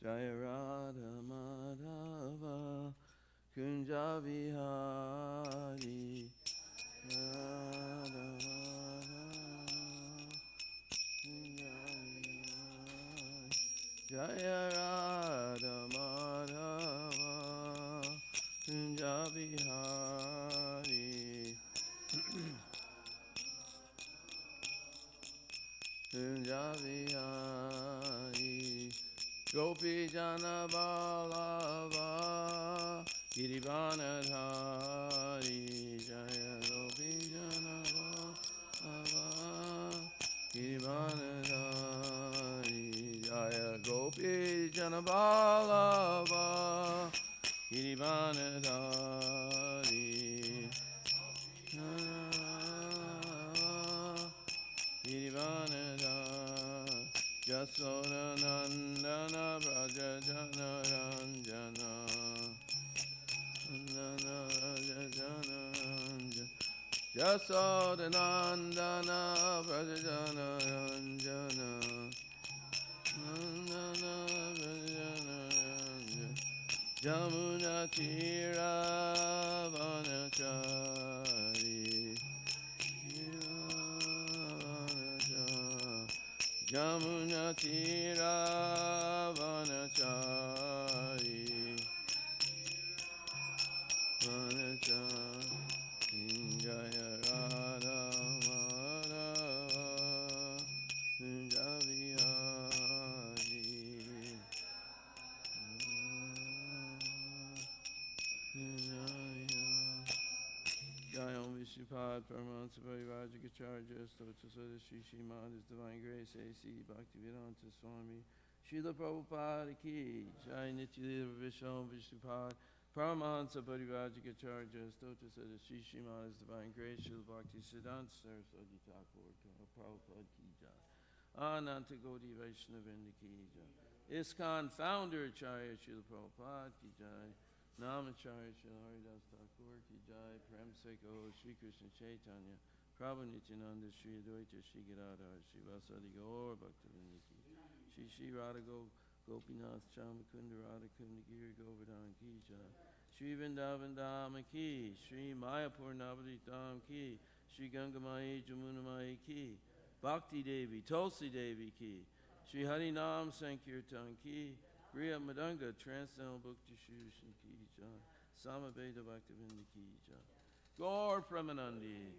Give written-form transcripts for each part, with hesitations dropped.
Jaya Radha Madhava Kunja Vihari Radha Madhava Jaya Radha Madhava Kunja Vihari Kunja Vihari Gopi Jana Balava Girivanadhari Jaya Gopi Jana Balava Girivanadhari Jaya Gopi Jana Balava Girivanadhari Girivanadhari Yasoda Nandana Braja Jana Ranjana Nandana Braja Jana Ranjana Yasoda Nandana Braja Jana Ranjana Nandana Braja Jana Ranjana Jamuna Tira Vanachari Jamuna Tira Vanachari Vanachari Jaya Radha Madhava Kunja Vihari Jaya Om Vishupad Paramahansa Parivajikacharya Stotra Sada Shri Srimad His Divine Grace A.C. Bhaktivedanta Swami Srila Prabhupada Ki Jai Nityalila Vishnu Vishupad Paramahansa Parivajikacharya Stotra Sada Shri Srimad His Divine Grace Srila Bhaktisiddhanta Saraswati Thakur Prabhupada Ki Jai Ananta Gaudiya Vaishnavinda Ki Jai ISKCON Founder Acharya Srila Prabhupada Ki Jai Namacharya Srila Haridas Thakur Ki Jai Prem Seko Shri Krishna Chaitanya Prabhu Nityananda Shri Advaita Shri Gadadhar Shri Vasadi Gaur Bhaktivinoda Ki Shri Shri Radha Gopinath Chamakunda Radha Kundagiri Govardhan Ki Jai Shri Vrindavan Dhama Ki Shri Mayapur Navadvitam Ki Shri Gangamai Jamunamai Ki Bhakti Devi Tulsi Devi Ki Shri Harinam Sankirtan Ki Griya Madanga Transcendental Bhakti Shushan Ki Jai Samaveda Bhaktivinoda Ki Jai Gaur Pramanandi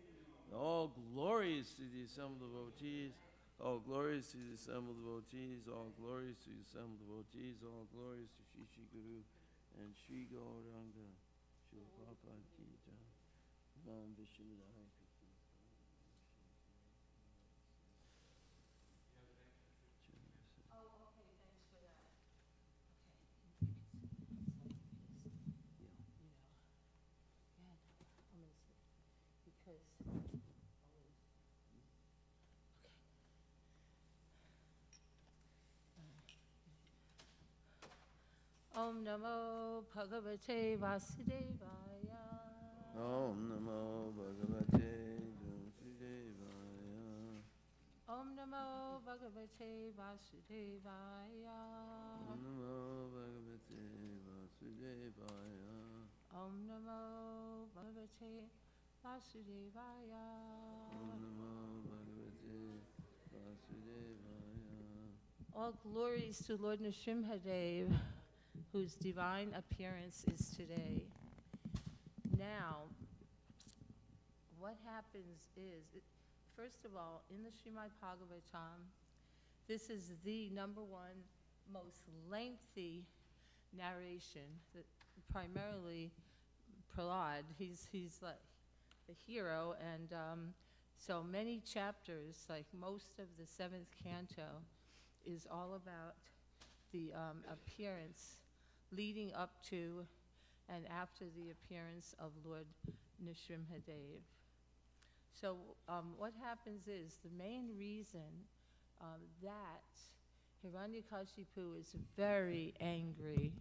all glories to the assembled devotees, all glories to the assembled devotees, all glories to the assembled devotees, all glories to Shri Shri Guru and Shri Gauranga Shri Prabhupada Ki Jai Nam Vishnu Dai Krishna Om Namo Bhagavate Vasudevaya. Om Namo Bhagavate Vasudevaya. Om Namo Bhagavate Vasudevaya. Om Namo Bhagavate Vasudevaya. Om Namo Bhagavate Vasudevaya. Om Namo Bhagavate Vasudevaya. All glories to Lord Nrsimhadev, whose divine appearance is today. Now, what happens is, first of all, in the Srimad Bhagavatam, this is the number one most lengthy narration, that primarily Prahlad, he's like the hero, and so many chapters, like most of the 7th canto, is all about the appearance leading up to and after the appearance of Lord Nrsimhadev. So what happens is, the main reason that Hiranyakashipu is very angry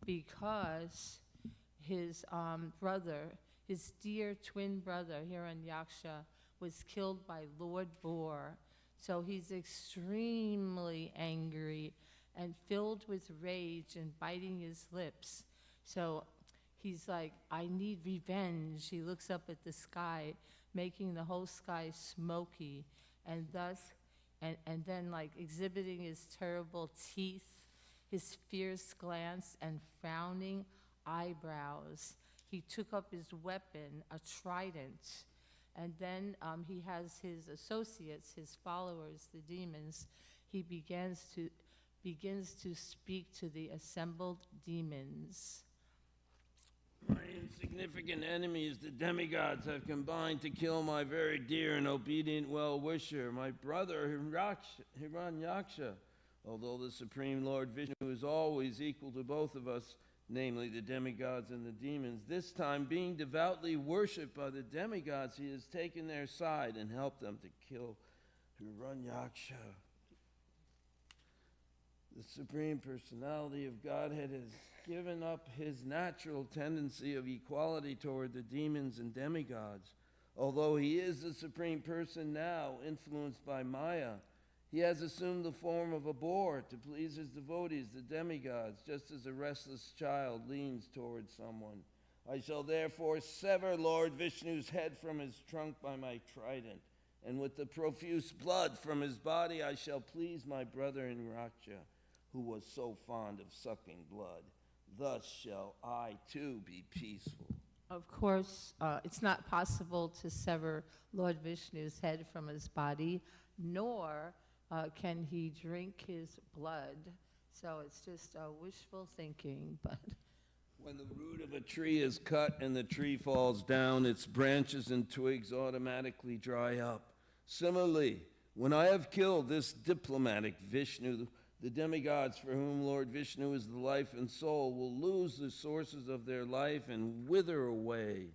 because his brother, his dear twin brother, Hiranyaksha, was killed by Lord Boar. So he's extremely angry, and filled with rage and biting his lips. So he's like, I need revenge. He looks up at the sky, making the whole sky smoky, and thus, and then like exhibiting his terrible teeth, his fierce glance, and frowning eyebrows. He took up his weapon, a trident, and then he has his associates, his followers, the demons. He begins to speak to the assembled demons. My insignificant enemies, the demigods, have combined to kill my very dear and obedient well-wisher, my brother Hiranyaksha. Although the Supreme Lord Vishnu is always equal to both of us, namely the demigods and the demons, this time being devoutly worshipped by the demigods, he has taken their side and helped them to kill Hiranyaksha. The Supreme Personality of Godhead has given up his natural tendency of equality toward the demons and demigods. Although he is the Supreme Person now, influenced by Maya, he has assumed the form of a boar to please his devotees, the demigods, just as a restless child leans toward someone. I shall therefore sever Lord Vishnu's head from his trunk by my trident, and with the profuse blood from his body I shall please my brother Inraksha, who was so fond of sucking blood. Thus shall I too be peaceful. Of course, it's not possible to sever Lord Vishnu's head from his body, nor can he drink his blood. So it's just wishful thinking, but... When the root of a tree is cut and the tree falls down, its branches and twigs automatically dry up. Similarly, when I have killed this diplomatic Vishnu, the demigods for whom Lord Vishnu is the life and soul will lose the sources of their life and wither away.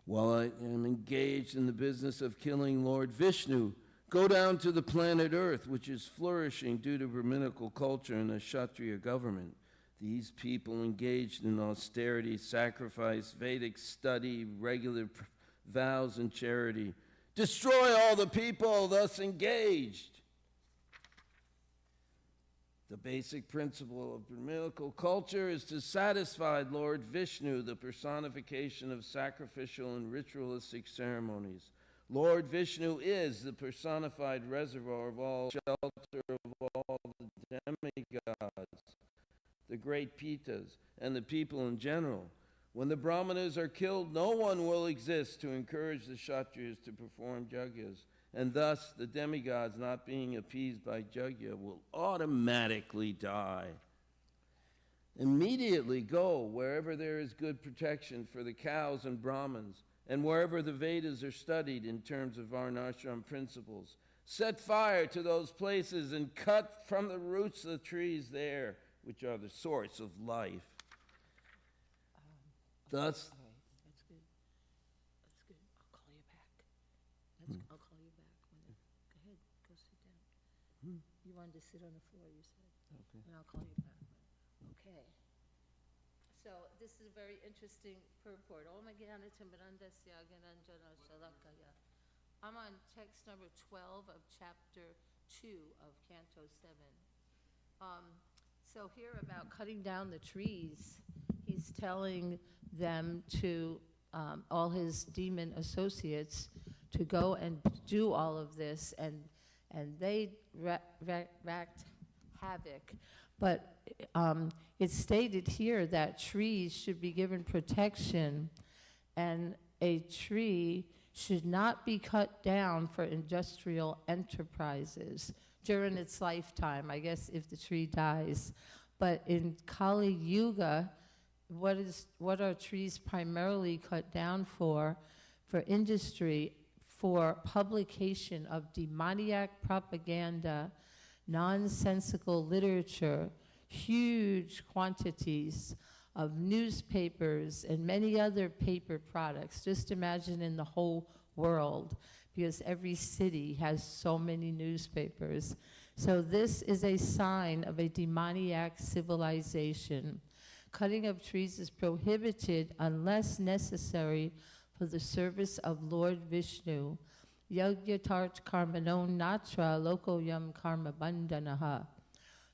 While I am engaged in the business of killing Lord Vishnu, go down to the planet Earth, which is flourishing due to Brahminical culture and a Kshatriya government. These people engaged in austerity, sacrifice, Vedic study, regular vows, and charity. Destroy all the people thus engaged. The basic principle of Brahminical culture is to satisfy Lord Vishnu, the personification of sacrificial and ritualistic ceremonies. Lord Vishnu is the personified reservoir of all shelter of all the demigods, the great Pitas, and the people in general. When the Brahmanas are killed, no one will exist to encourage the Kshatriyas to perform yagyas. And thus, the demigods, not being appeased by yajna, will automatically die. Immediately go wherever there is good protection for the cows and Brahmins, and wherever the Vedas are studied in terms of Varnashram principles. Set fire to those places and cut from the roots the trees there, which are the source of life. Thus, All right, that's good. That's good. I'll call you back. I'll call you back. Go ahead, go sit down. You wanted to sit on the floor, you said. Okay. And I'll call you back. Okay. So this is a very interesting purport. I'm on text number 12 of chapter 2 of Canto 7. So here about cutting down the trees, he's telling them to, all his demon associates, to go and do all of this, and they wreaked havoc. But it's stated here that trees should be given protection, and a tree should not be cut down for industrial enterprises during its lifetime, I guess if the tree dies. But in Kali Yuga, what are trees primarily cut down for? For industry, for publication of demoniac propaganda, nonsensical literature, huge quantities of newspapers and many other paper products. Just imagine in the whole world, because every city has so many newspapers. So this is a sign of a demoniac civilization. Cutting of trees is prohibited unless necessary for the service of Lord Vishnu. Yagyatarth karmano natra lokoyam karma bandhanaha.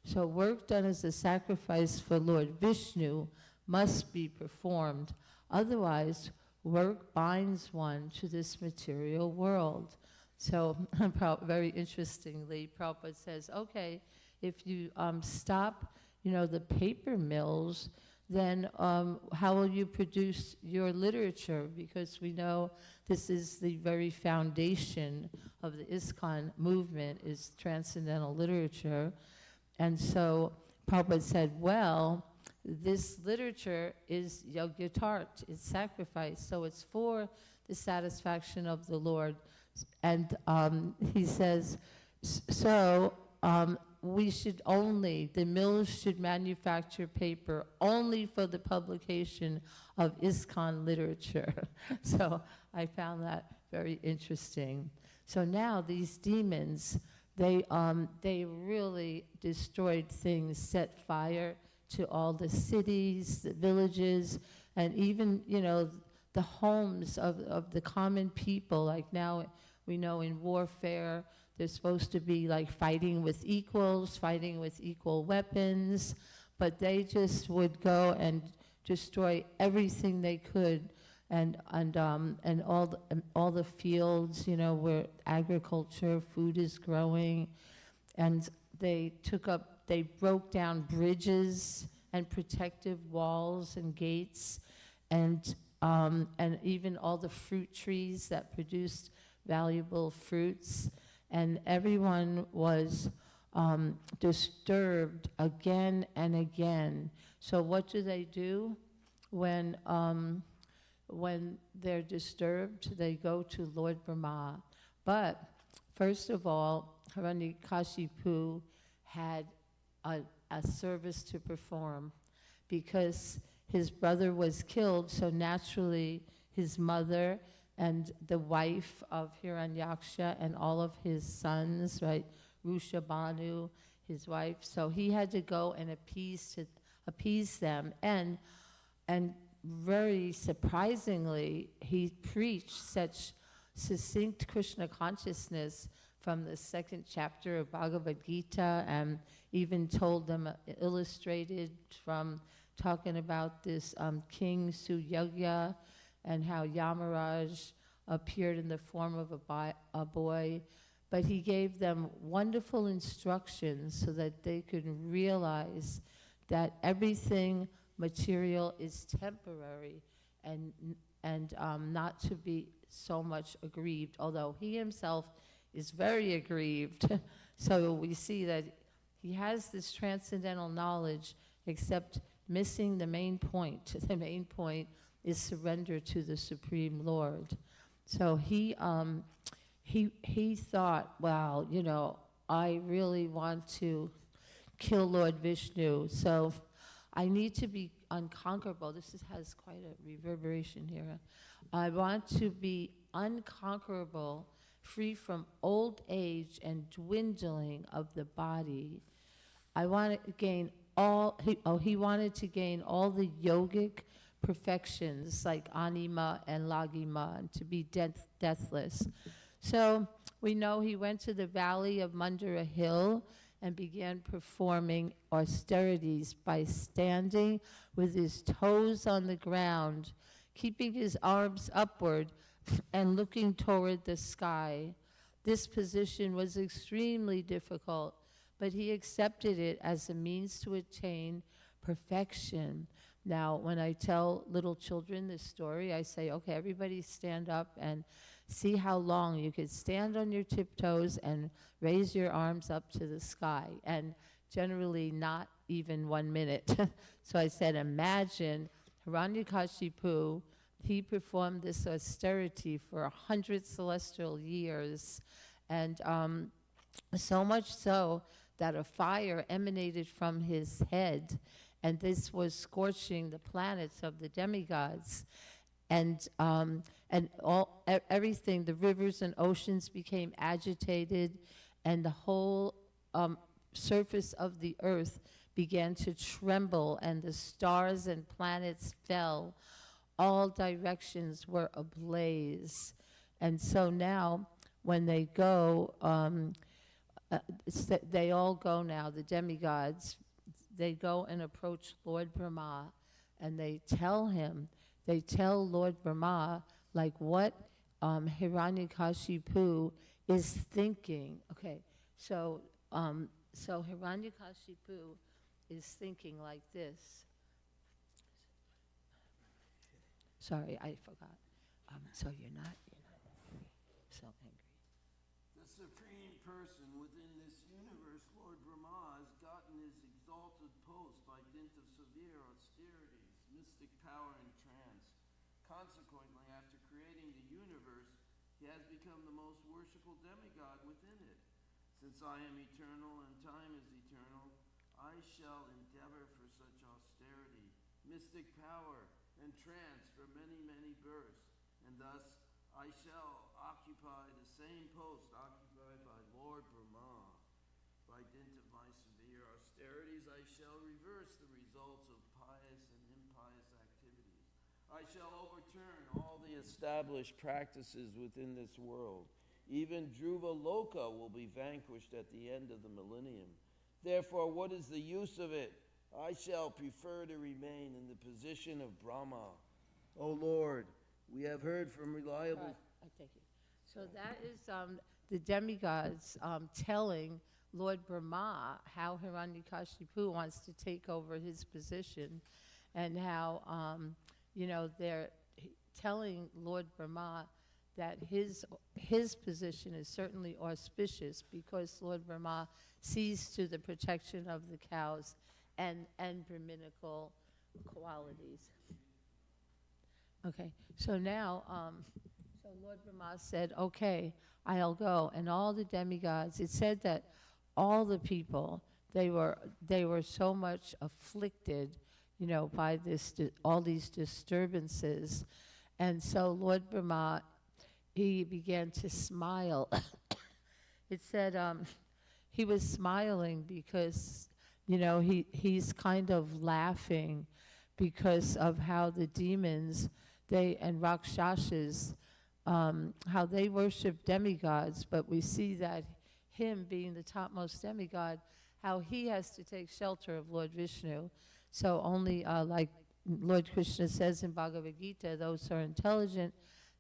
So work done as a sacrifice for Lord Vishnu must be performed. Otherwise, work binds one to this material world. So very interestingly, Prabhupada says, okay, if you stop, the paper mills, then how will you produce your literature? Because we know this is the very foundation of the ISKCON movement, is transcendental literature. And so Prabhupada said, well, this literature is yogyatart, it's sacrifice, so it's for the satisfaction of the Lord. And he says, we should only, the mills should manufacture paper only for the publication of ISKCON literature. So I found that very interesting. So now these demons, they really destroyed things, set fire to all the cities, the villages, and even, the homes of the common people. Like now we know in warfare, they're supposed to be like fighting with equals, fighting with equal weapons, but they just would go and destroy everything they could, and all the fields, where agriculture, food is growing, and they broke down bridges and protective walls and gates, and even all the fruit trees that produced valuable fruits, and everyone was disturbed again and again. So what do? When they're disturbed, they go to Lord Brahma. But first of all, Hiranyakashipu had a service to perform, because his brother was killed, so naturally his mother and the wife of Hiranyaksha and all of his sons, right, Rushabhanu, his wife, so he had to go and appease them, and very surprisingly, he preached such succinct Krishna consciousness from the 2nd chapter of Bhagavad Gita, and even told them, illustrated from talking about this King Suyagya, and how Yamaraj appeared in the form of a boy. But he gave them wonderful instructions so that they could realize that everything material is temporary, and not to be so much aggrieved, although he himself is very aggrieved. So we see that he has this transcendental knowledge, except missing the main point. The main point is surrender to the Supreme Lord. So he thought, wow, I really want to kill Lord Vishnu, so I need to be unconquerable. This has quite a reverberation here. I want to be unconquerable, free from old age and dwindling of the body. I want to gain he wanted to gain all the yogic perfections like anima and lagima, and to be deathless. So we know he went to the valley of Mandara Hill and began performing austerities by standing with his toes on the ground, keeping his arms upward and looking toward the sky. This position was extremely difficult, but he accepted it as a means to attain perfection. Now, when I tell little children this story, I say, okay, everybody stand up and see how long you could stand on your tiptoes and raise your arms up to the sky, and generally not even 1 minute. So I said, imagine Hiranyakashipu, he performed this austerity for 100 celestial years, and so much so that a fire emanated from his head, and this was scorching the planets of the demigods. And everything, the rivers and oceans became agitated, and the whole surface of the earth began to tremble, and the stars and planets fell. All directions were ablaze. And so now, when they go, they all go now, the demigods, they go and approach Lord Brahma, and they tell Lord Brahma, like what Hiranyakashipu is thinking. Okay, so Hiranyakashipu is thinking like this. Sorry, I forgot. So you're not so angry. The supreme person within this universe, Lord Brahma, has gotten his exalted post by dint of severe austerities, mystic power, and trance. Consequently, after creating the universe, he has become the most worshipful demigod within it. Since I am eternal and time is eternal, I shall endeavor for such austerity, mystic power, and trance for many, many births, and thus I shall occupy the same post occupied by Lord Brahma. By dint of my severe austerities, I shall reverse the results of pious and impious activities. I shall overturn all the established practices within this world. Even Goloka will be vanquished at the end of the millennium. Therefore, what is the use of it? I shall prefer to remain in the position of Brahma. O Lord, we have heard from reliable... Right, I take it. So that is the demigods telling Lord Brahma how Hiranyakashipu wants to take over his position, and how, they're telling Lord Brahma that his position is certainly auspicious because Lord Brahma sees to the protection of the cows and Brahminical qualities. Okay, so now, so Lord Brahma said, okay, I'll go. And all the demigods, it said that all the people, they were so much afflicted, by all these disturbances. And so Lord Brahma, he began to smile. It said he was smiling because, he's kind of laughing because of how the demons, and Rakshasas, how they worship demigods, but we see that him being the topmost demigod, how he has to take shelter of Lord Vishnu. So only, like Lord Krishna says in Bhagavad Gita, those who are intelligent,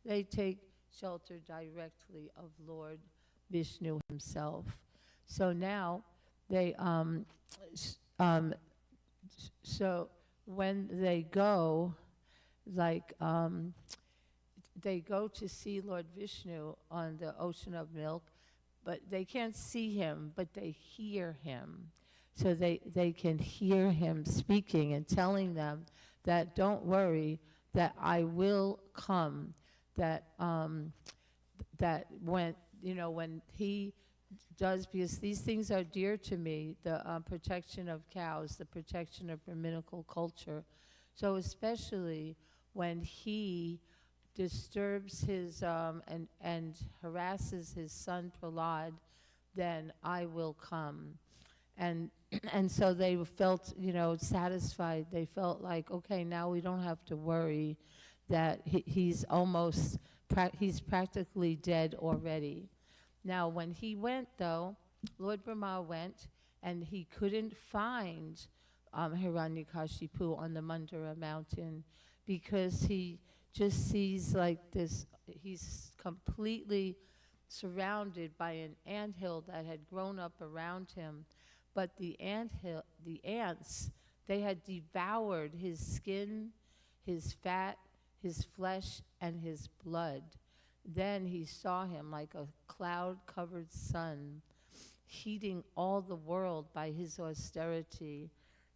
they take shelter directly of Lord Vishnu himself. So now they, so when they go, like, they go to see Lord Vishnu on the ocean of milk, but they can't see him, but they hear him. So they can hear him speaking and telling them that don't worry, that I will come, that that when he does, because these things are dear to me, the protection of cows, the protection of Brahminical culture. So especially when he disturbs his and harasses his son Prahlad, then I will come. And so they felt, satisfied. They felt like, okay, now we don't have to worry that he's practically dead already. Now, when he went, though, Lord Brahma went, and he couldn't find Hiranyakashipu on the Mandara mountain, because he just sees like this, he's completely surrounded by an anthill that had grown up around him. But the ants, they had devoured his skin, his fat, his flesh, and his blood. Then he saw him like a cloud-covered sun, heating all the world by his austerity.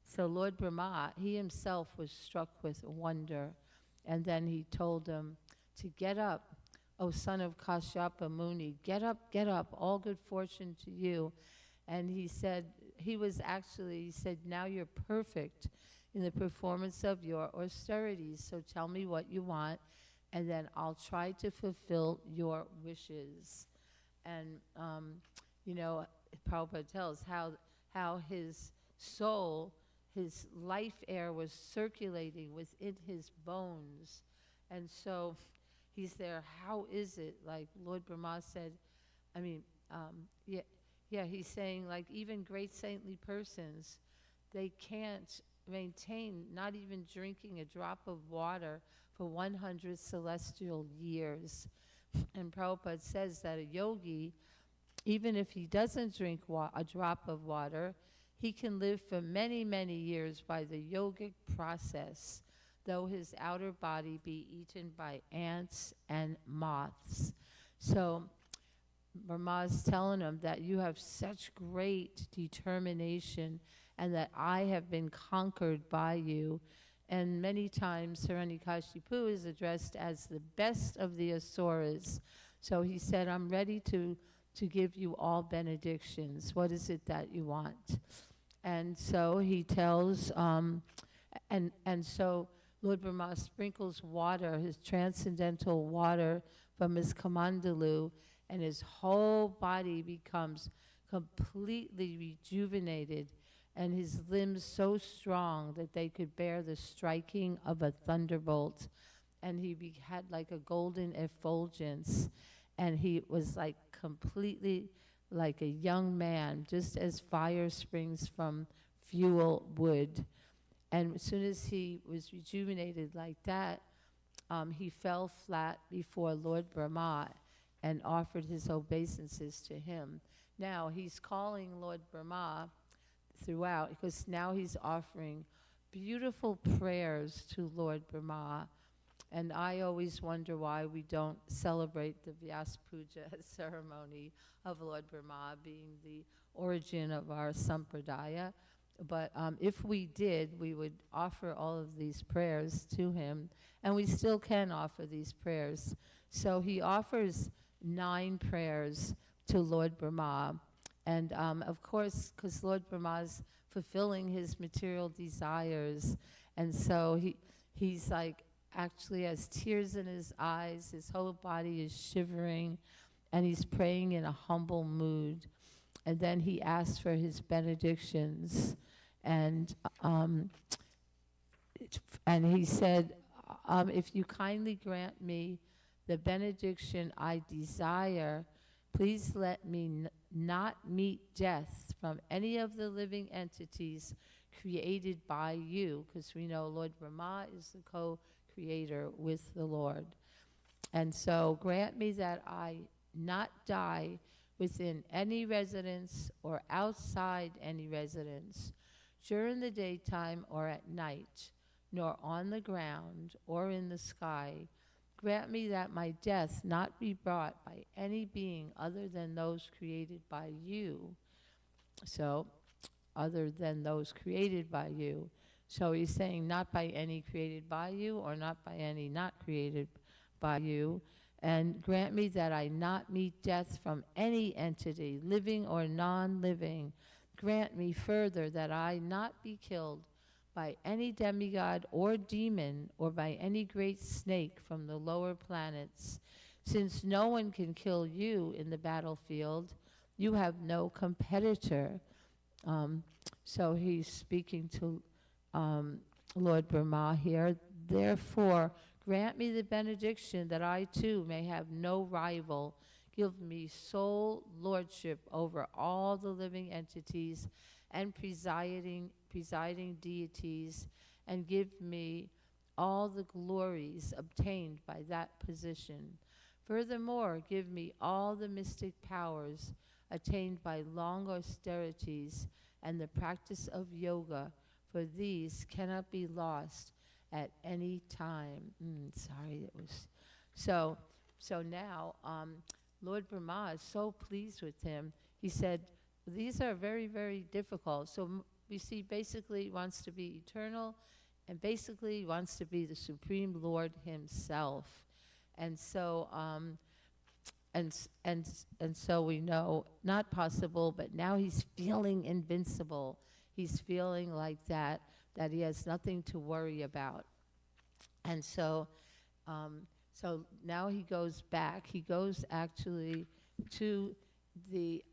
So Lord Brahma, he himself was struck with wonder. And then he told him to get up, O son of Kashyapa Muni, get up, all good fortune to you. And he said, he said, now you're perfect in the performance of your austerities, so tell me what you want, and then I'll try to fulfill your wishes. And, Prabhupada tells how his soul, his life air was circulating within his bones. And so he's there, how is it? Like Lord Brahma said, Yeah, he's saying like even great saintly persons, they can't maintain not even drinking a drop of water for 100 celestial years. And Prabhupada says that a yogi, even if he doesn't drink a drop of water, he can live for many, many years by the yogic process, though his outer body be eaten by ants and moths. So Brahma's telling him that you have such great determination and that I have been conquered by you. And many times Hiranyakashipu is addressed as the best of the asuras. So he said, I'm ready to give you all benedictions. What is it that you want? And so he tells, and so Lord Brahma sprinkles water, his transcendental water from his kamandalu, and his whole body becomes completely rejuvenated, and his limbs so strong that they could bear the striking of a thunderbolt. And he had like a golden effulgence, and he was like completely like a young man, just as fire springs from fuel wood. And as soon as he was rejuvenated like that, he fell flat before Lord Brahma and offered his obeisances to him. Now he's calling Lord Brahma throughout, because now he's offering beautiful prayers to Lord Brahma. And I always wonder why we don't celebrate the Vyas Puja ceremony of Lord Brahma being the origin of our sampradaya. But if we did, we would offer all of these prayers to him, and we still can offer these prayers. So he offers 9 prayers to Lord Brahma. And of course, because Lord Brahma's fulfilling his material desires, and so he's like actually has tears in his eyes, his whole body is shivering, and he's praying in a humble mood. And then he asks for his benedictions, and he said, if you kindly grant me the benediction I desire, please let me not meet death from any of the living entities created by you, because we know Lord Brahma is the co-creator with the Lord. And so grant me that I not die within any residence or outside any residence, during the daytime or at night, nor on the ground or in the sky. Grant me that my death not be brought by any being other than those created by you. So, other than those created by you. So he's saying not by any created by you, or not by any not created by you. And grant me that I not meet death from any entity, living or non-living. Grant me further that I not be killed by any demigod or demon, or by any great snake from the lower planets. Since no one can kill you in the battlefield, you have no competitor. So he's speaking to Lord Brahma here. Therefore, grant me the benediction that I too may have no rival. Give me sole lordship over all the living entities and presiding deities, and give me all the glories obtained by that position. Furthermore, give me all the mystic powers attained by long austerities and the practice of yoga, for these cannot be lost at any time. Sorry, it was so now Lord Brahma is so pleased with him. He said, these are very, very difficult. So we see basically he wants to be eternal, and basically he wants to be the Supreme Lord himself. And so and so we know, not possible, but now he's feeling invincible. He's feeling like that he has nothing to worry about. And so so now he goes back. He goes actually to the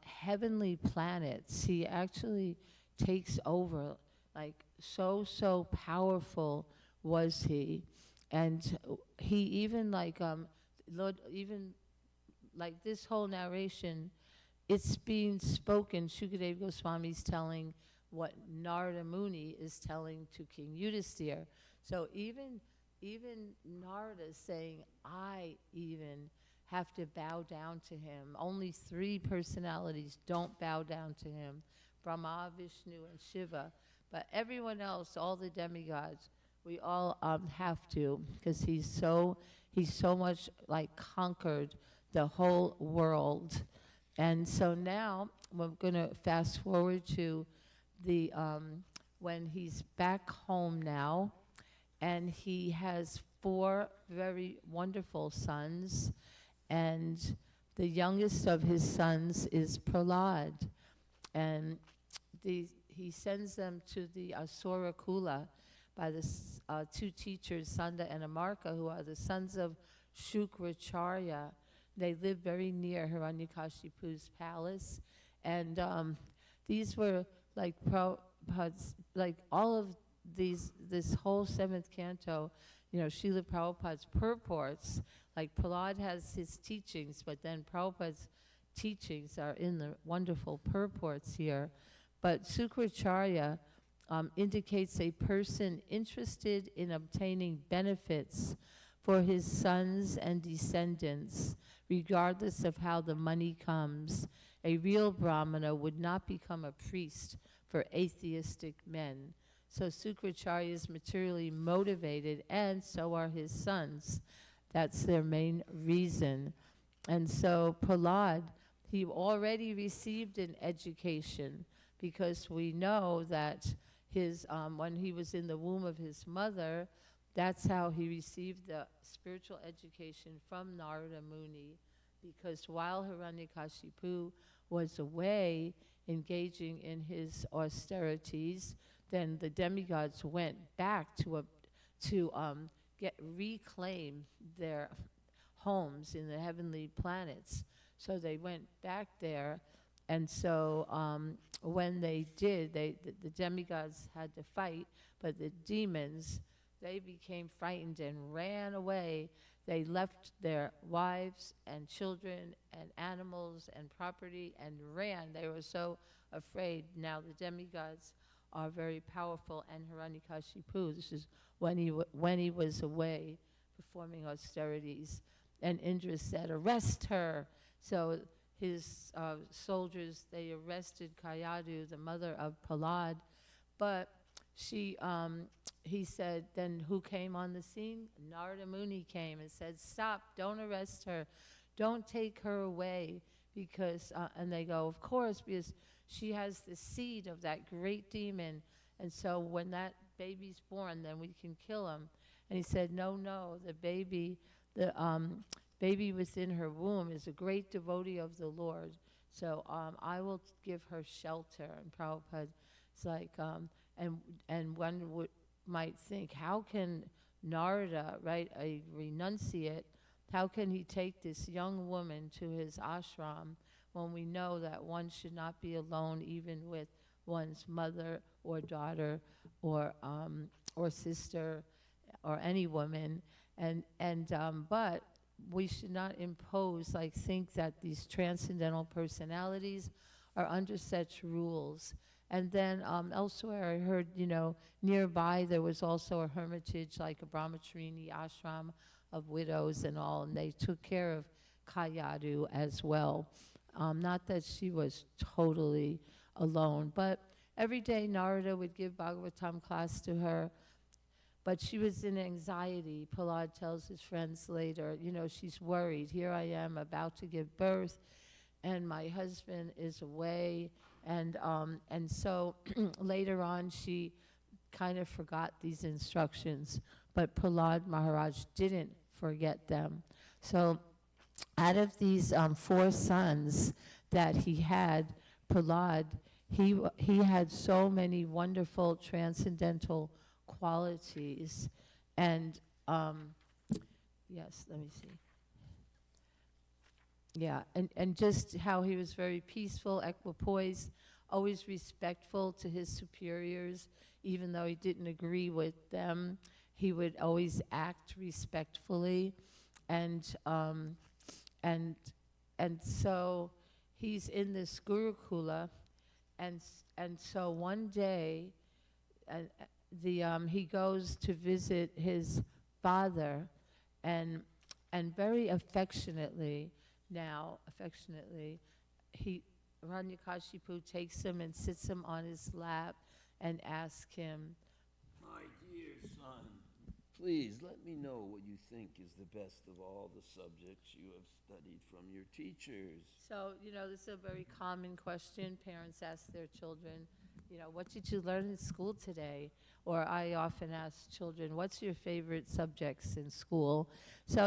heavenly planets. He actually takes over, like so powerful was he. And he even like Lord, even like this whole narration it's being spoken. Shukadeva Goswami is telling what Narada Muni is telling to King Yudhisthira. So even Narada is saying, I even have to bow down to him. Only 3 personalities don't bow down to him, Brahma, Vishnu, and Shiva. But everyone else, all the demigods, we all have to, because he's so much like conquered the whole world. And so now we're going to fast forward to the when he's back home now, and he has 4 very wonderful sons, and the youngest of his sons is Prahlad, and he sends them to the Asura Kula by the 2 teachers, Sanda and Amarka, who are the sons of Shukracharya. They live very near Hiranyakashipu's palace, and these were like like all of this whole 7th canto, Srila Prabhupada's purports. Like Prahlad has his teachings, but then Prabhupada's teachings are in the wonderful purports here. But Sukracharya indicates a person interested in obtaining benefits for his sons and descendants, regardless of how the money comes. A real Brahmana would not become a priest for atheistic men. So Sukracharya is materially motivated, and so are his sons. That's their main reason. And so Prahlad, he already received an education, because we know that his when he was in the womb of his mother, that's how he received the spiritual education from Narada Muni, because while Hiranyakashipu was away engaging in his austerities, then the demigods went back to reclaim their homes in the heavenly planets. So they went back there, and so when they did, the demigods had to fight, but the demons, they became frightened and ran away. They left their wives and children and animals and property and ran. They were so afraid. Now the demigods are very powerful, and Hiranyakashipu, this is when he was away performing austerities. And Indra said, "Arrest her." So his soldiers, they arrested Kayadu, the mother of Prahlad, but he said, then who came on the scene? Narada Muni came and said, "Stop, don't arrest her, don't take her away," because, and they go, of course, because she has the seed of that great demon, and so when that baby's born, then we can kill him. And he said, no, the baby within her womb is a great devotee of the Lord, so I will give her shelter. And Prabhupada is like, and one might think, how can Narada, right, a renunciate, how can he take this young woman to his ashram when we know that one should not be alone even with one's mother or daughter or sister or any woman, but we should not impose, like think that these transcendental personalities are under such rules. And then elsewhere I heard, nearby there was also a hermitage, like a brahmacharini ashram of widows and all, and they took care of Kayadu as well. Not that she was totally alone, but every day Narada would give Bhagavatam class to her, but she was in anxiety. Prahlad tells his friends later, she's worried. Here I am about to give birth, and my husband is away, and so later on she kind of forgot these instructions, but Prahlad Maharaj didn't forget them. So out of these 4 sons that he had, Prahlad, he had so many wonderful transcendental qualities. And yes, let me see. Yeah, and just how he was very peaceful, equipoised, always respectful to his superiors, even though he didn't agree with them. He would always act respectfully, and so he's in this Gurukula, and so one day, he goes to visit his father, and very affectionately, Hiranyakashipu takes him and sits him on his lap and asks him, My dear son, please let me know what you think is the best of all the subjects you have studied from your teachers. so, this is a very common question parents ask their children, what did you learn in school today? Or I often ask children, what's your favorite subjects in school? So,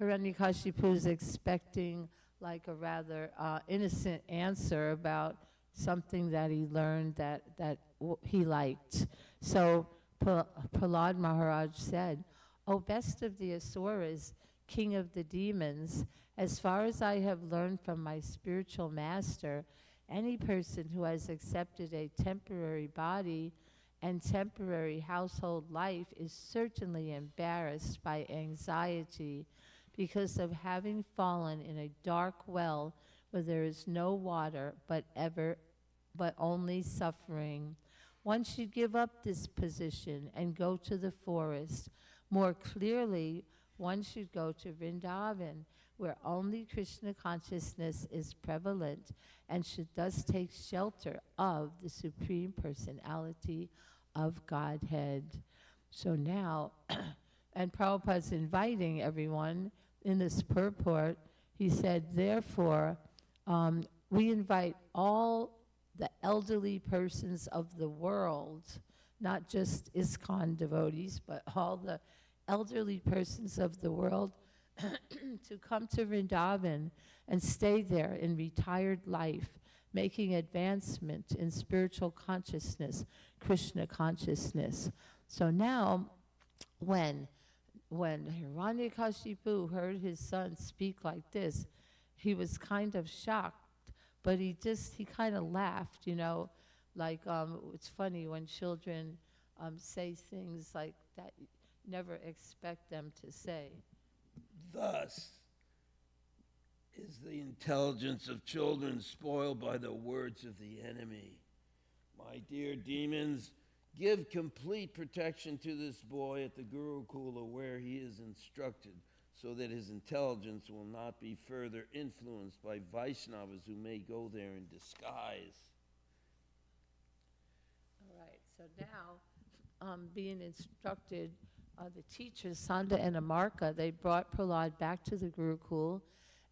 Hiranyakashipu is expecting like a rather innocent answer about something that he learned that he liked. So Prahlad Maharaj said, "O best of the Asuras, king of the demons, as far as I have learned from my spiritual master, any person who has accepted a temporary body and temporary household life is certainly embarrassed by anxiety because of having fallen in a dark well where there is no water but only suffering. One should give up this position and go to the forest. More clearly, one should go to Vrindavan, where only Krishna consciousness is prevalent, and should thus take shelter of the Supreme Personality of Godhead." So now, and Prabhupada's inviting everyone in this purport, he said, therefore, we invite all the elderly persons of the world, not just ISKCON devotees, but all the elderly persons of the world to come to Vrindavan and stay there in retired life, making advancement in spiritual consciousness, Krishna consciousness. So now, when Hiranyakashipu heard his son speak like this, he was kind of shocked, but he kind of laughed, like it's funny when children say things like that you never expect them to say. Thus is the intelligence of children spoiled by the words of the enemy. My dear demons, give complete protection to this boy at the Gurukula where he is instructed, so that his intelligence will not be further influenced by Vaishnavas who may go there in disguise. All right, so now, being instructed, the teachers, Sanda and Amarka, they brought Prahlad back to the Gurukul,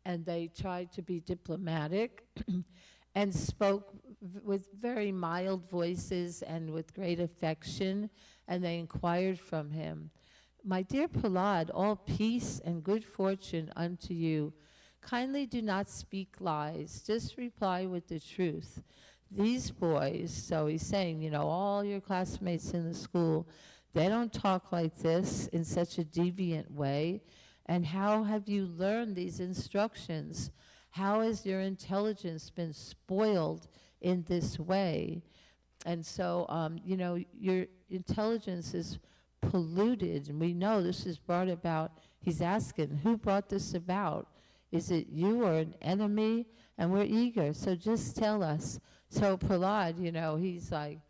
and they tried to be diplomatic and spoke with very mild voices and with great affection, and they inquired from him, "My dear Prahlad, all peace and good fortune unto you. Kindly do not speak lies, just reply with the truth. These boys," so he's saying, all your classmates in the school, they don't talk like this in such a deviant way. And how have you learned these instructions? How has your intelligence been spoiled in this way? And so, your intelligence is polluted, and we know this is brought about. He's asking, who brought this about? Is it you or an enemy? And we're eager, so just tell us. So Prahlad, he's like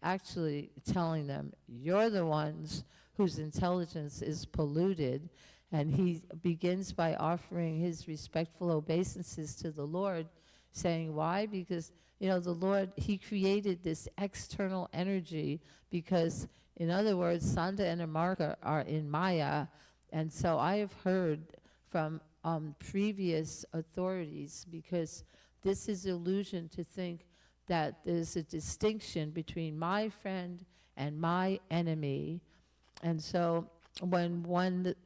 actually telling them, you're the ones whose intelligence is polluted. And he begins by offering his respectful obeisances to the Lord, saying, why? Because, the Lord, he created this external energy because, in other words, Sanda and Amarka are in Maya. And so I have heard from previous authorities, because this is illusion to think that there's a distinction between my friend and my enemy. And so when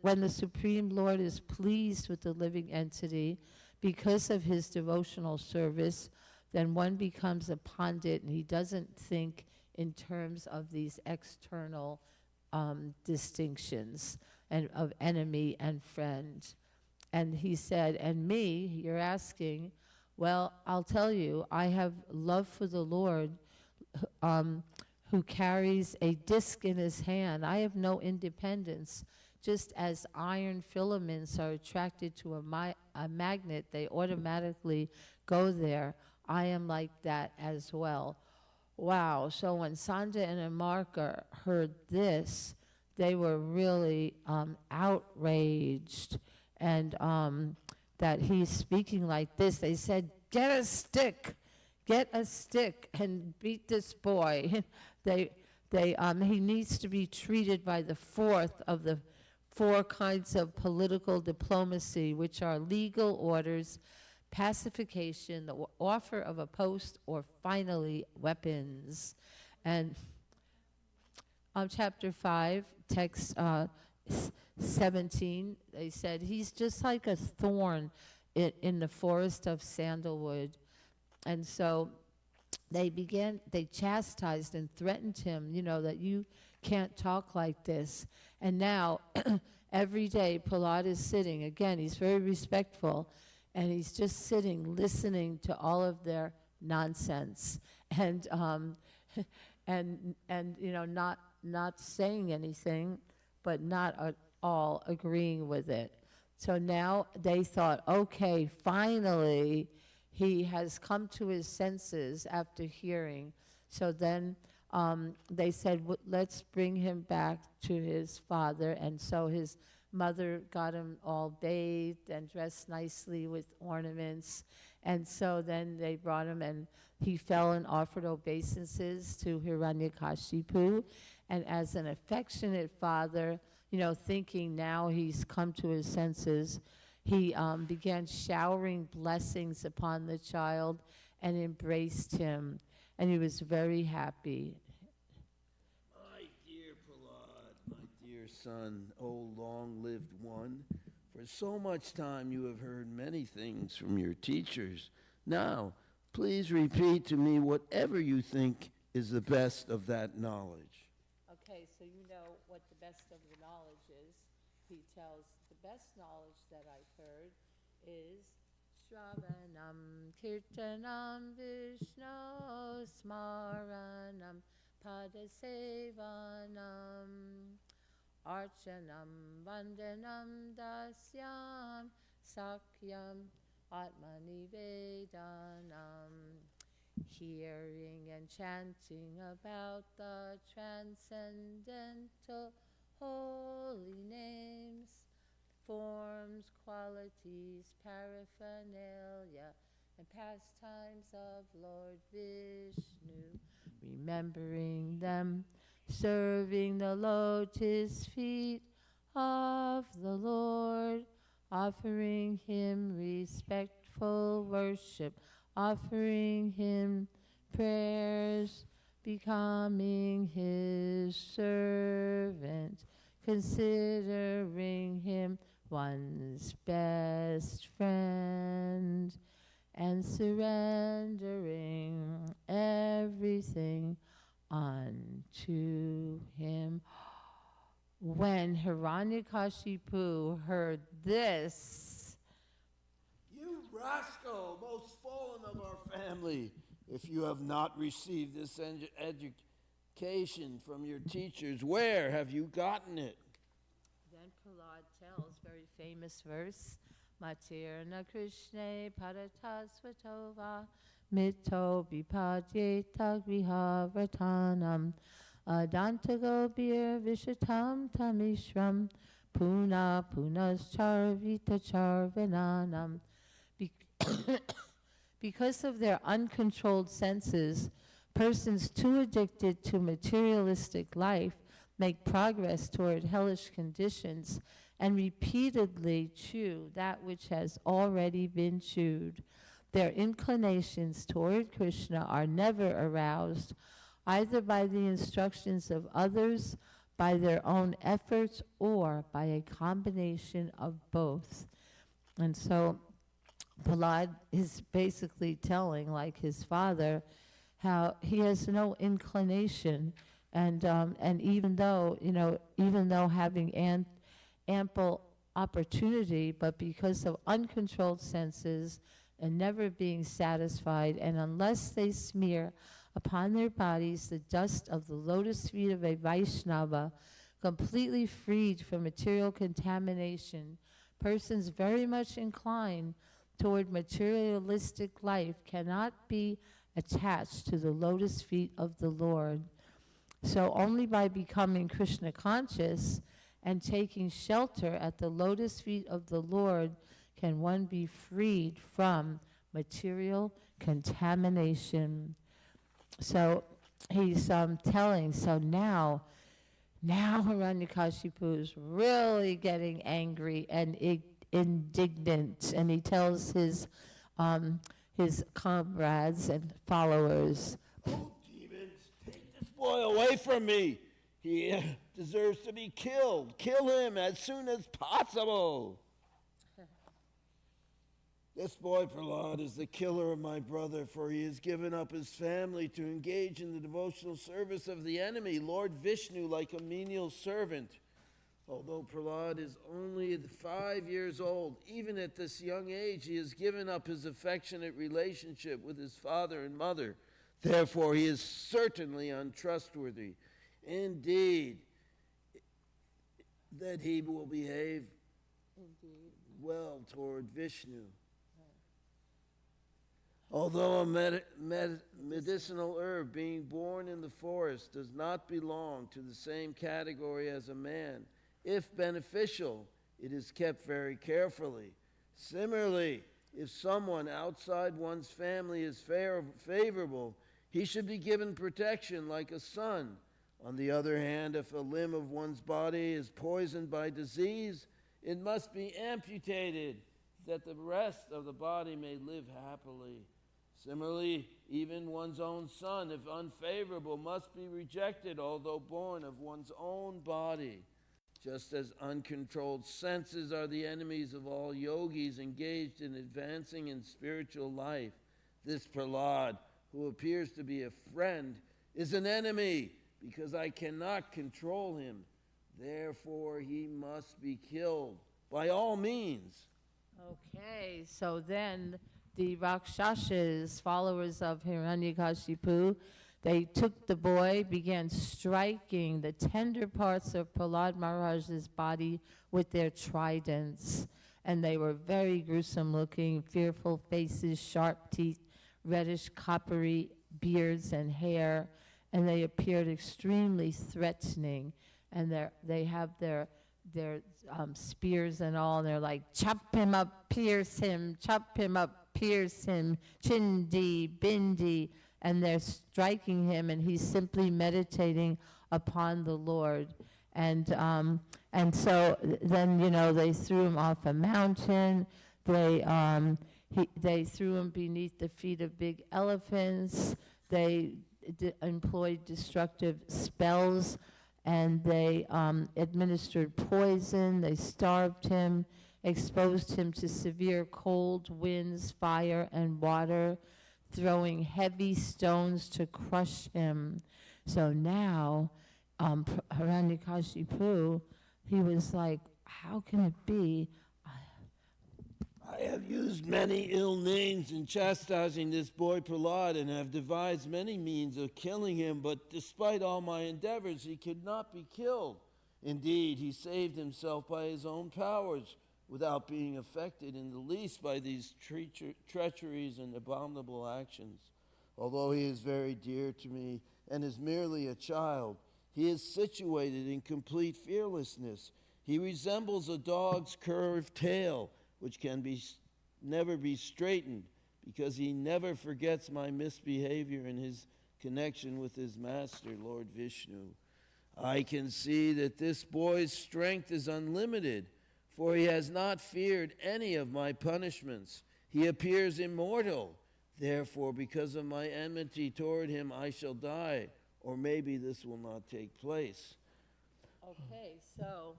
the Supreme Lord is pleased with the living entity because of his devotional service, then one becomes a pandit, and he doesn't think in terms of these external distinctions and of enemy and friend. And he said, and me, you're asking, well, I'll tell you, I have love for the Lord who carries a disc in his hand. I have no independence just as iron filaments are attracted to a magnet, they automatically go there. I am like that as well. Wow. So when Sandra and Amarka heard this, they were really outraged. And that he's speaking like this, they said, get a stick and beat this boy. He needs to be treated by the fourth of the 4 kinds of political diplomacy, which are legal orders, pacification, the offer of a post, or finally, weapons. And chapter 5, text 17, they said, he's just like a thorn in the forest of sandalwood. And so they chastised and threatened him, that you can't talk like this. And now, every day, Prahlad is sitting. Again, he's very respectful, and he's just sitting, listening to all of their nonsense, and not saying anything, but not at all agreeing with it. So now they thought, okay, finally, he has come to his senses after hearing. So then they said, let's bring him back to his father. And so his mother got him all bathed and dressed nicely with ornaments. And so then they brought him, and he fell and offered obeisances to Hiranyakashipu. And as an affectionate father, thinking now he's come to his senses, he began showering blessings upon the child and embraced him. And he was very happy. My dear Prahlad, my dear son, O long-lived one, for so much time you have heard many things from your teachers. Now, please repeat to me whatever you think is the best of that knowledge. Okay, so you know what the best of the knowledge is. He tells, the best knowledge that I've heard is Shravanam Kirtanam Vishnu Smaranam Padasevanam Archanam Vandanam Dasyam Sakyam Atmanivedanam. Hearing and chanting about the transcendental holy names, forms, qualities, paraphernalia, and pastimes of Lord Vishnu, remembering them, serving the lotus feet of the Lord, offering him respectful worship, offering him prayers, becoming his servant, considering him one's best friend, and surrendering everything unto him. When Hiranyakashipu heard this, You rascal, most fallen of our family, if you have not received this education from your teachers, where have you gotten it? then Prahlad tells, very famous verse, Matirna Krishna Paratasvatova Mito Bipadyeta Grihavratanam Adantagobir Vishatam Tamishram Puna Punascharvita Charvananam. Because of their uncontrolled senses, persons too addicted to materialistic life make progress toward hellish conditions and repeatedly chew that which has already been chewed. Their inclinations toward Krishna are never aroused, either by the instructions of others, by their own efforts, or by a combination of both. And so Prahlad is basically telling, like his father, how he has no inclination, and even though having ample opportunity, but because of uncontrolled senses and never being satisfied, and unless they smear upon their bodies the dust of the lotus feet of a Vaishnava, completely freed from material contamination. Persons very much inclined toward materialistic life cannot be attached to the lotus feet of the Lord. So only by becoming Krishna conscious and taking shelter at the lotus feet of the Lord can one be freed from material contamination. So he's telling, so now Hiranyakashipu is really getting angry and indignant, and he tells his comrades and followers, "Oh, demons, take this boy away from me. He deserves to be killed. Kill him as soon as possible. This boy, Prahlad, is the killer of my brother, for he has given up his family to engage in the devotional service of the enemy, Lord Vishnu, like a menial servant. Although Prahlad is only 5 years old, even at this young age, he has given up his affectionate relationship with his father and mother. Therefore, he is certainly untrustworthy. Indeed, that he will behave well toward Vishnu. Although a medicinal herb being born in the forest does not belong to the same category as a man, if beneficial, it is kept very carefully. Similarly, if someone outside one's family is favorable, he should be given protection like a son. On the other hand, if a limb of one's body is poisoned by disease, it must be amputated that the rest of the body may live happily. Similarly, even one's own son, if unfavorable, must be rejected, although born of one's own body. Just as uncontrolled senses are the enemies of all yogis engaged in advancing in spiritual life, this Prahlad, who appears to be a friend, is an enemy, because I cannot control him. Therefore, he must be killed by all means. okay, so then the Rakshasas, followers of Hiranyakashipu, they took the boy, began striking the tender parts of Prahlad Maharaj's body with their tridents. And they were very gruesome looking, fearful faces, sharp teeth, reddish coppery beards and hair, and they appeared extremely threatening. And they have their spears and all, and they're like, chop him up, pierce him, chop him up, pierce him, chindi, bindi, and they're striking him, and he's simply meditating upon the Lord. And so then, they threw him off a mountain. They threw him beneath the feet of big elephants. They employed destructive spells, and they administered poison. They starved him, exposed him to severe cold, winds, fire, and water, throwing heavy stones to crush him. So now, Hiranyakashipu, he was like, how can it be? I have used many ill names in chastising this boy Prahlad, and have devised many means of killing him, but despite all my endeavors, he could not be killed. Indeed, he saved himself by his own powers, without being affected in the least by these treacheries and abominable actions. Although he is very dear to me and is merely a child, he is situated in complete fearlessness. He resembles a dog's curved tail, which can never be straightened, because he never forgets my misbehavior in his connection with his master, Lord Vishnu. I can see that this boy's strength is unlimited, for he has not feared any of my punishments. He appears immortal. Therefore, because of my enmity toward him, I shall die, or maybe this will not take place. Okay, so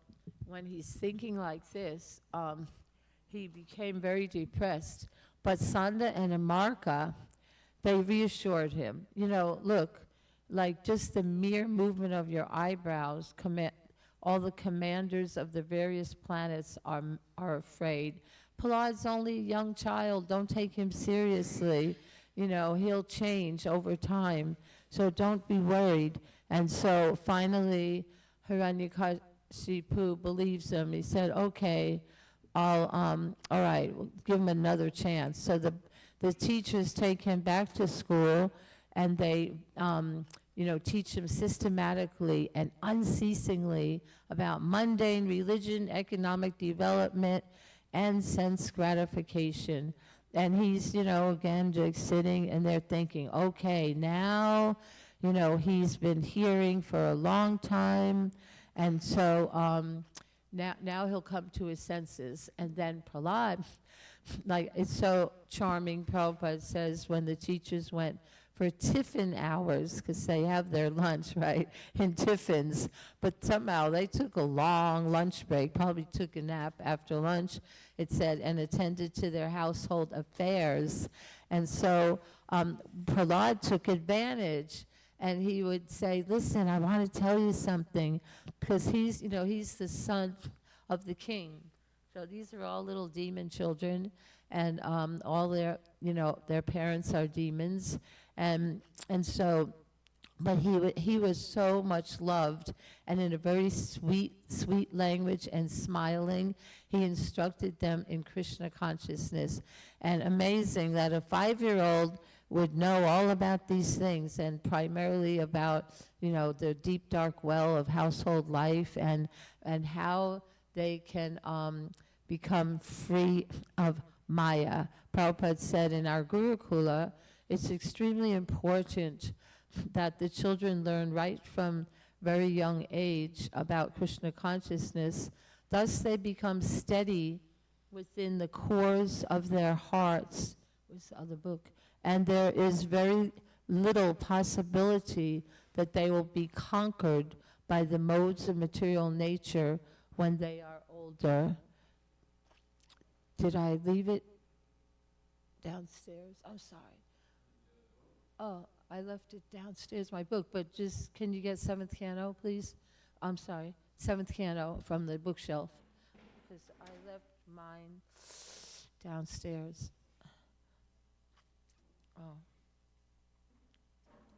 when he's thinking like this, he became very depressed. But Sanda and Amarka, they reassured him. Look, like just the mere movement of your eyebrows, all the commanders of the various planets are afraid. Prahlad's only a young child. Don't take him seriously. He'll change over time. So don't be worried. And so finally, Hiranyakashipu believes him. He said, okay, all right, we'll give him another chance. So the teachers take him back to school, and they, teach him systematically and unceasingly about mundane religion, economic development, and sense gratification. And he's, again, just sitting, and they're thinking, okay, now, he's been hearing for a long time, and so now he'll come to his senses. And then Prahlad, like, it's so charming. Prabhupada says when the teachers went for tiffin hours, because they have their lunch, right, in tiffins, but somehow they took a long lunch break, probably took a nap after lunch, it said, and attended to their household affairs. And so Prahlad took advantage, and he would say, listen, I want to tell you something, because he's the son of the king. So these are all little demon children, and all their parents are demons. And so, but he was so much loved, and in a very sweet language and smiling, he instructed them in Krishna consciousness. And amazing that a 5-year-old would know all about these things, and primarily about, the deep dark well of household life, and how they can become free of Maya. Prabhupada said in our Gurukula, it's extremely important that the children learn right from very young age about Krishna consciousness. Thus they become steady within the cores of their hearts. Where's the other book? And there is very little possibility that they will be conquered by the modes of material nature when they are older. Did I leave it downstairs? I'm sorry. Oh, I left it downstairs, my book, but just, can you get 7th canto, please? I'm sorry, 7th canto from the bookshelf, because I left mine downstairs. Oh.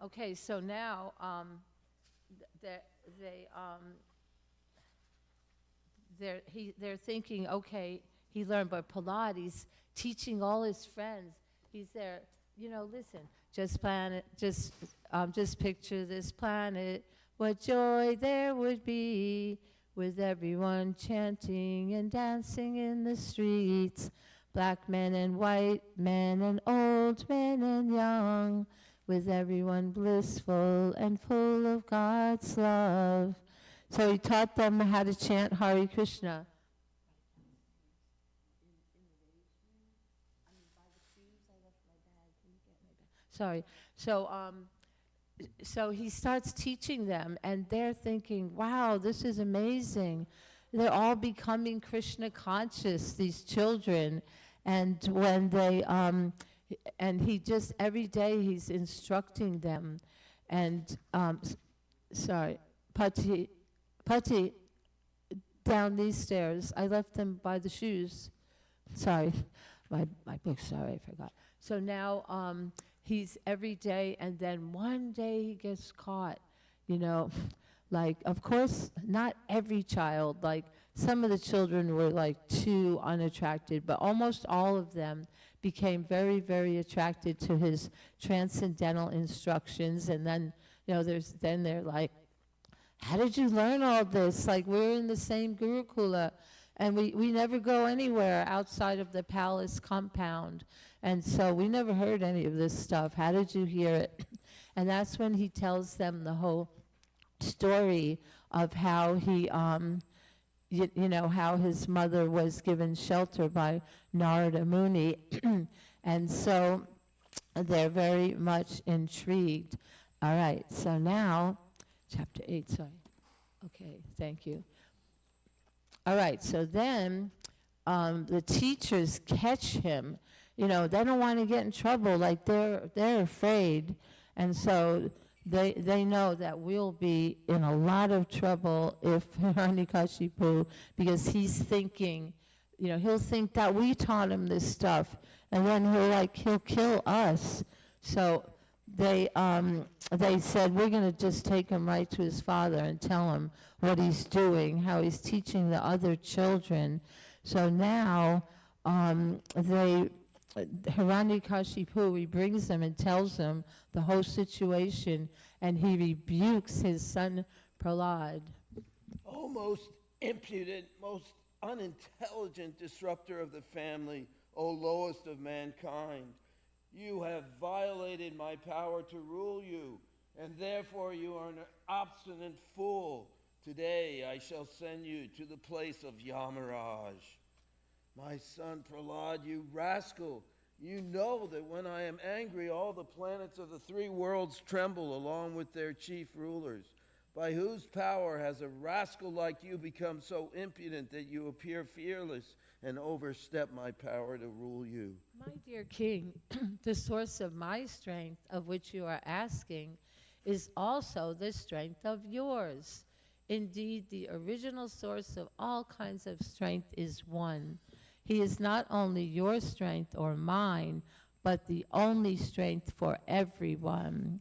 Okay, so now they're thinking, okay, he learned, but Prahlad, he's teaching all his friends. He's there, listen, just picture this planet, what joy there would be with everyone chanting and dancing in the streets, black men and white men and old men and young, with everyone blissful and full of God's love. So he taught them how to chant Hare Krishna. Sorry. So he starts teaching them, and they're thinking, wow, this is amazing. They're all becoming Krishna conscious, these children. And when they, and he just, every day he's instructing them. And, sorry, Pati, down these stairs. I left them by the shoes. Sorry, my book, sorry, I forgot. So now, he's every day, and then one day he gets caught, like, of course, not every child, like, some of the children were like too unattracted, but almost all of them became very, very attracted to his transcendental instructions. And then, they're like, how did you learn all this? Like, we're in the same Gurukula, and we never go anywhere outside of the palace compound. And so we never heard any of this stuff. How did you hear it? And that's when he tells them the whole story of how he, how his mother was given shelter by Narada Muni. And so they're very much intrigued. All right, so now, chapter 8, sorry. Okay, thank you. All right, so then the teachers catch him. They don't want to get in trouble, like they're afraid. And so they know that we'll be in a lot of trouble if Hiranyakashipu, because he's thinking, he'll think that we taught him this stuff, and then he'll kill us. So they said, we're going to just take him right to his father and tell him what he's doing, how he's teaching the other children. So now Hiranyakashipu, he brings them and tells them the whole situation, and he rebukes his son Prahlad. O most impudent, most unintelligent disruptor of the family, O lowest of mankind, you have violated my power to rule you, and therefore you are an obstinate fool. Today I shall send you to the place of Yamaraj. My son Prahlad, you rascal, you know that when I am angry, all the planets of the three worlds tremble along with their chief rulers. By whose power has a rascal like you become so impudent that you appear fearless and overstep my power to rule you? My dear king, the source of my strength, of which you are asking, is also the strength of yours. Indeed, the original source of all kinds of strength is one. He is not only your strength or mine, but the only strength for everyone.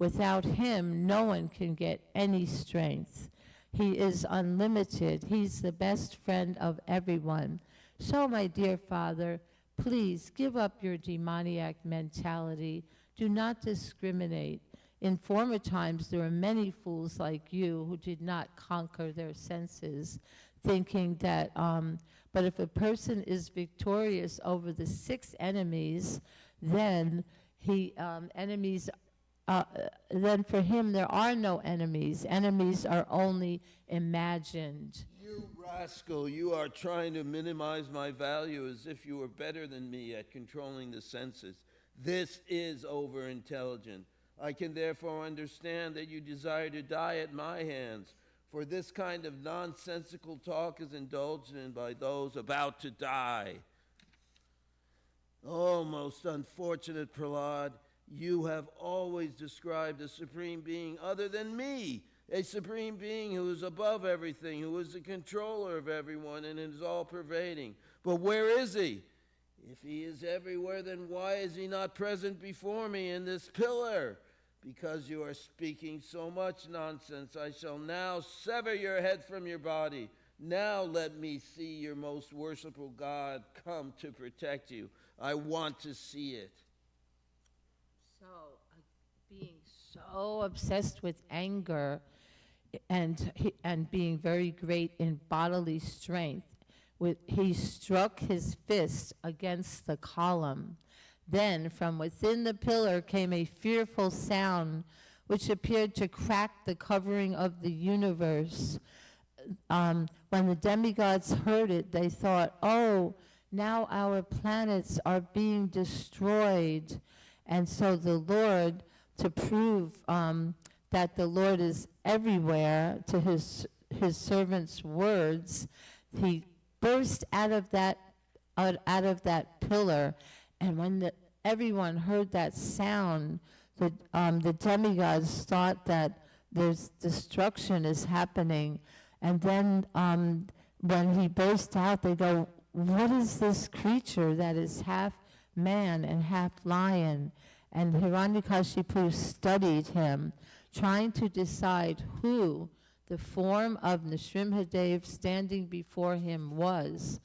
Without him, no one can get any strength. He is unlimited. He's the best friend of everyone. So, my dear father, please give up your demoniac mentality. Do not discriminate. In former times, there were many fools like you who did not conquer their senses, thinking that, but if a person is victorious over the 6 enemies, then then for him there are no enemies. Enemies are only imagined. You rascal, you are trying to minimize my value as if you were better than me at controlling the senses. This is overintelligent. I can therefore understand that you desire to die at my hands, for this kind of nonsensical talk is indulged in by those about to die. Oh, most unfortunate Prahlad, you have always described a supreme being other than me, a supreme being who is above everything, who is the controller of everyone and is all-pervading. But where is he? If he is everywhere, then why is he not present before me in this pillar? Because you are speaking so much nonsense, I shall now sever your head from your body. Now let me see your most worshipful God come to protect you. I want to see it. So, being so obsessed with anger and being very great in bodily strength, he struck his fist against the column. Then from within the pillar came a fearful sound which appeared to crack the covering of the universe. When the demigods heard it, they thought, oh, now our planets are being destroyed. And so the Lord, to prove that the Lord is everywhere, to his servant's words, he burst out of that pillar. And when everyone heard that sound, the demigods thought that there's destruction is happening. And then when he burst out, they go, what is this creature that is half man and half lion? And Hiranyakashipu studied him, trying to decide who the form of Nrsimhadev standing before him was.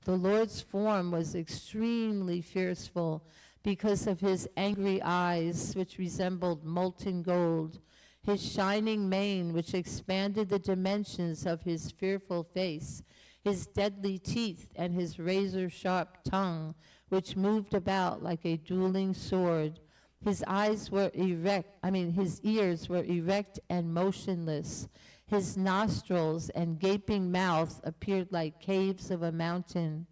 The Lord's form was extremely fearful because of his angry eyes, which resembled molten gold, his shining mane, which expanded the dimensions of his fearful face, his deadly teeth, and his razor-sharp tongue, which moved about like a dueling sword. His ears were erect and motionless. His nostrils and gaping mouth appeared like caves of a mountain.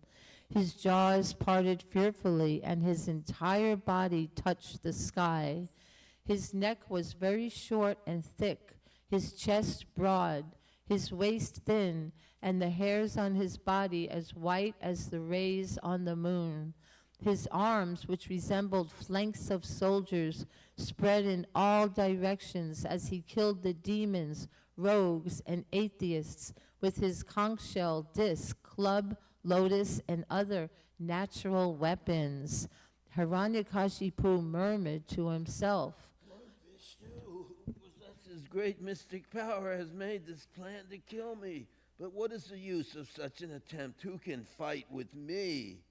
His jaws parted fearfully, and his entire body touched the sky. His neck was very short and thick, his chest broad, his waist thin, and the hairs on his body as white as the rays on the moon. His arms, which resembled flanks of soldiers, spread in all directions as he killed the demons, rogues, and atheists with his conch shell, disc, club, lotus, and other natural weapons. Hiranyakashipu murmured to himself, Lord Vishnu, who possesses great mystic power, has made this plan to kill me. But what is the use of such an attempt? Who can fight with me?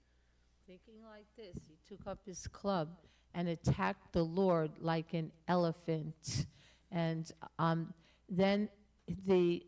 Thinking like this, he took up his club and attacked the Lord like an elephant. And then the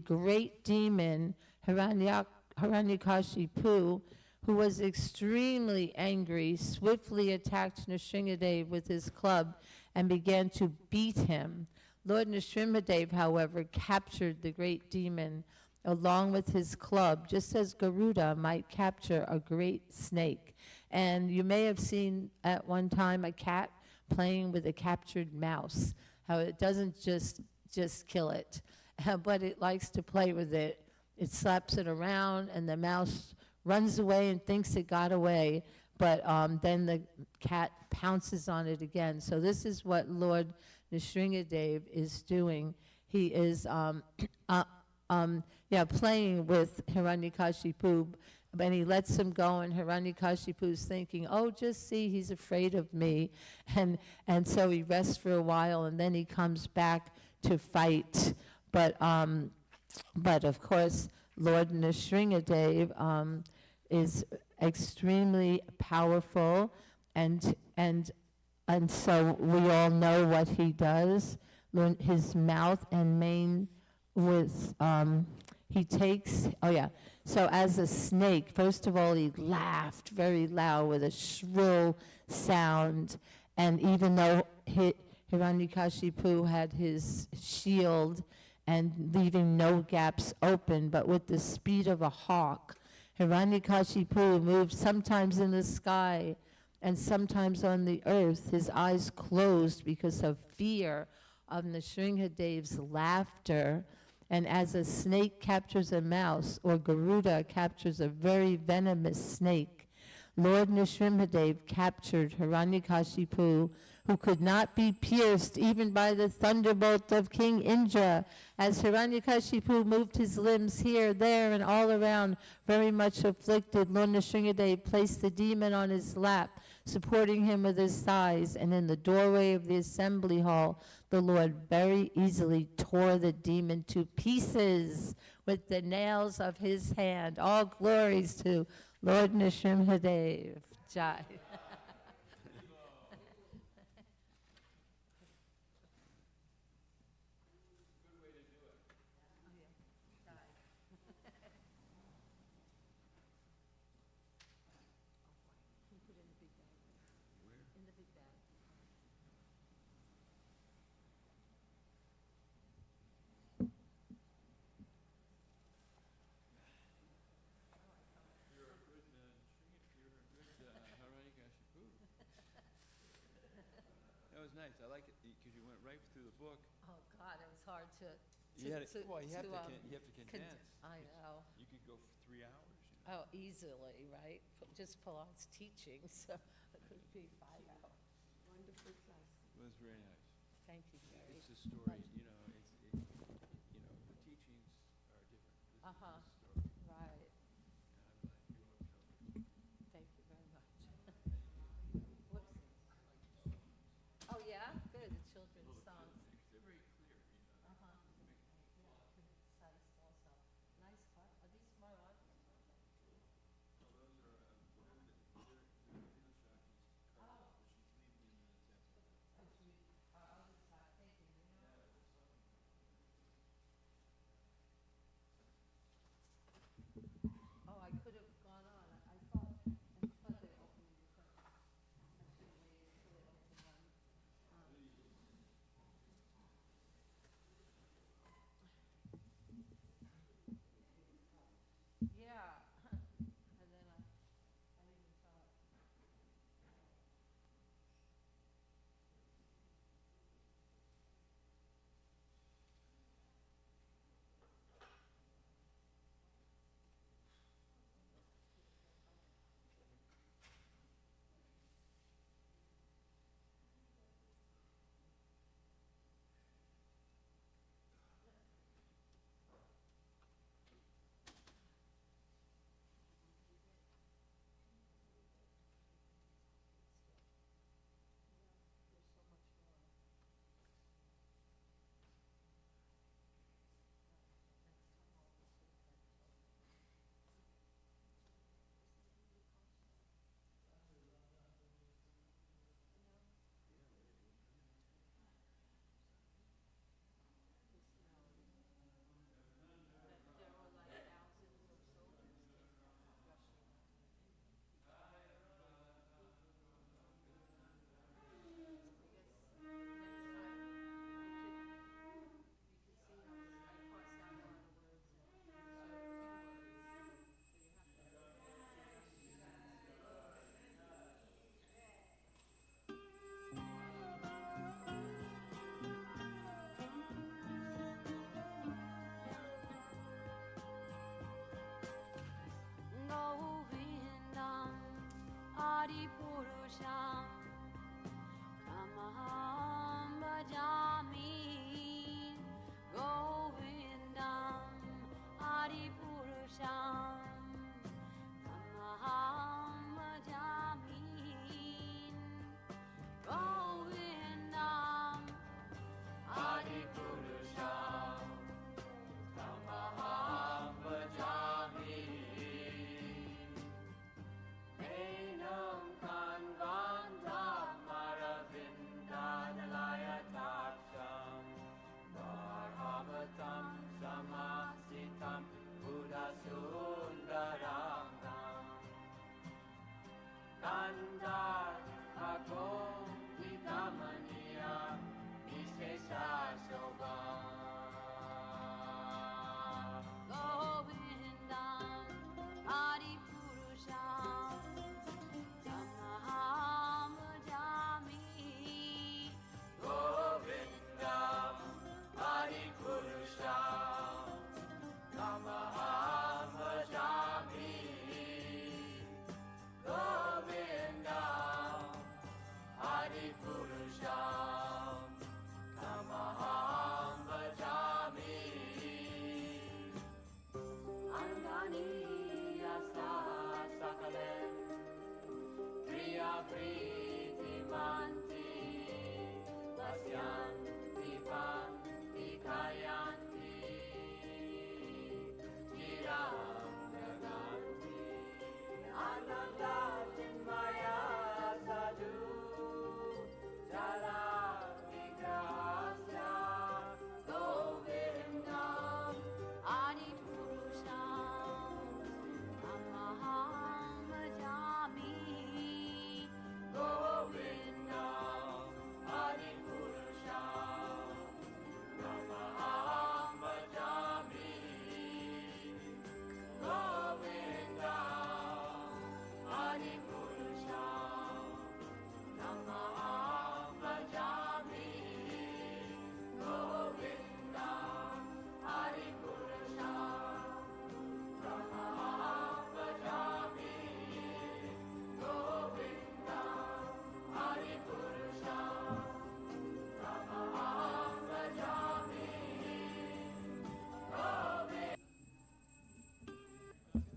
great demon, Hiranyakashipu, who was extremely angry, swiftly attacked Nrsimhadev with his club and began to beat him. Lord Nrsimhadev, however, captured the great demon along with his club, just as Garuda might capture a great snake. And you may have seen at one time a cat playing with a captured mouse, how it doesn't just kill it, but it likes to play with it. It slaps it around, and the mouse runs away and thinks it got away, but then the cat pounces on it again. So this is what Lord Nrsimhadev is doing. He is playing with Hiranyakashipu, and he lets him go, and Hiranyakashipu's thinking, oh, just see, he's afraid of me. And so he rests for a while, and then he comes back to fight. But of course, Lord Nrsimhadev is extremely powerful, and so we all know what he does. His mouth and mane with he takes, so as a snake, first of all, he laughed very loud with a shrill sound, and even though Hiranyakashipu had his shield and leaving no gaps open, but with the speed of a hawk, Hiranyakashipu moved sometimes in the sky and sometimes on the earth, his eyes closed because of fear of Nrsimhadev's laughter. And as a snake captures a mouse, or Garuda captures a very venomous snake, Lord Nrsimhadev captured Hiranyakashipu, who could not be pierced even by the thunderbolt of King Indra. As Hiranyakashipu moved his limbs here, there, and all around, very much afflicted, Lord Nrsimhadev placed the demon on his lap, supporting him with his thighs, and in the doorway of the assembly hall, the Lord very easily tore the demon to pieces with the nails of his hand. All glories to Lord Nrsimhadev. Jai. That was nice. I like it because you went right through the book. Oh, God, it was hard to You have to condense. I know. You could go for 3 hours. You know? Oh, easily, right? Just Pilates teaching, so it could be 5 hours. Wonderful class. It was very nice. Thank you, Jerry. It's a story, you know, the teachings are different. This Uh-huh. is a story. Right. And I'm glad you Thank you very much. Whoops. Oh, yeah? Good, the children's songs. They're very clear, you know. Uh-huh. Yeah, concise also. Nice car. Are these Marathis? No, those are, they're Hillsborough cars, but she's leaving in the temple. Our others are taking, you know? Namasitam Buddha Sundarangam Kandar Bhagwan Vidamani